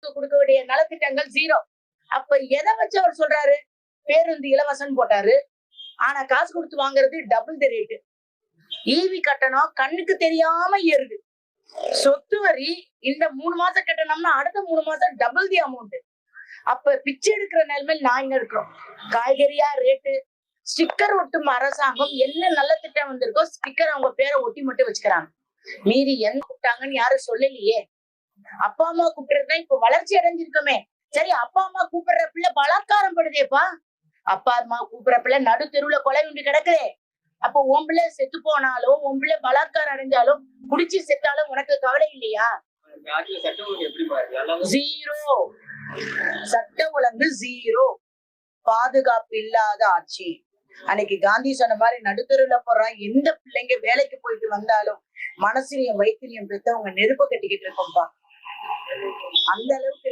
காசுக்கு கொடுக்க வேண்டிய நலத்திட்டங்கள் ஜீரோ. அப்ப எதை வச்சு அவர் சொல்றாரு? பேருந்து இலவசம் போட்டாரு. ஆனா காசு கொடுத்து வாங்குறது டபுள் தி ரேட்டு. ஈவி கட்டணம் கண்ணுக்கு தெரியாம ஏறுது. சொத்து வரி இந்த 3 மாசம் கட்டணம்னா அடுத்த 3 மாசம் டபுள் தி அமௌண்ட். அப்ப பிச்சை எடுக்கிற நிலைமையில் நான் இங்க இருக்கிறோம். காய்கறியா ரேட்டு, ஸ்டிக்கர் ஒட்டும் அரசாங்கம். என்ன நல்ல திட்டம் வந்திருக்கோ ஸ்டிக்கர் அவங்க பேரை ஒட்டி மட்டும் வச்சுக்கிறாங்க. மீறி என்ன கூப்பிட்டாங்கன்னு யாரும் சொல்லலையே. அப்பா அம்மா கூப்பிடுறதுதான் இப்ப வளர்ச்சி அடைஞ்சிருக்கோமே. சரி, அப்பா அம்மா கூப்பிடுற பிள்ளை பலாத்காரம் படுதேப்பா. அப்பா அம்மா கூப்பிடுற பிள்ளை நடு தெருவுல கொலை உண்டு கிடக்குதே. அப்போ உன் பிள்ளை செத்து போனாலும், உன் பிள்ளை பலாத்காரம் அடைஞ்சாலும், குடிச்சு செத்தாலும் உனக்கு கவலை இல்லையா? ஜீரோ. சட்ட ஒழுங்கு ஜீரோ. பாதுகாப்பு இல்லாத ஆட்சி. அன்னைக்கு காந்தி சொன்ன மாதிரி நடுத்தருல போறான். எந்த பிள்ளைங்க வேலைக்கு போயிட்டு வந்தாலும் மனசுலயும் வயிற்றுலயும் பெற்றவங்க நெருப்பு கட்டிக்கிட்டு இருக்கோம்பா. அந்த அளவுக்கு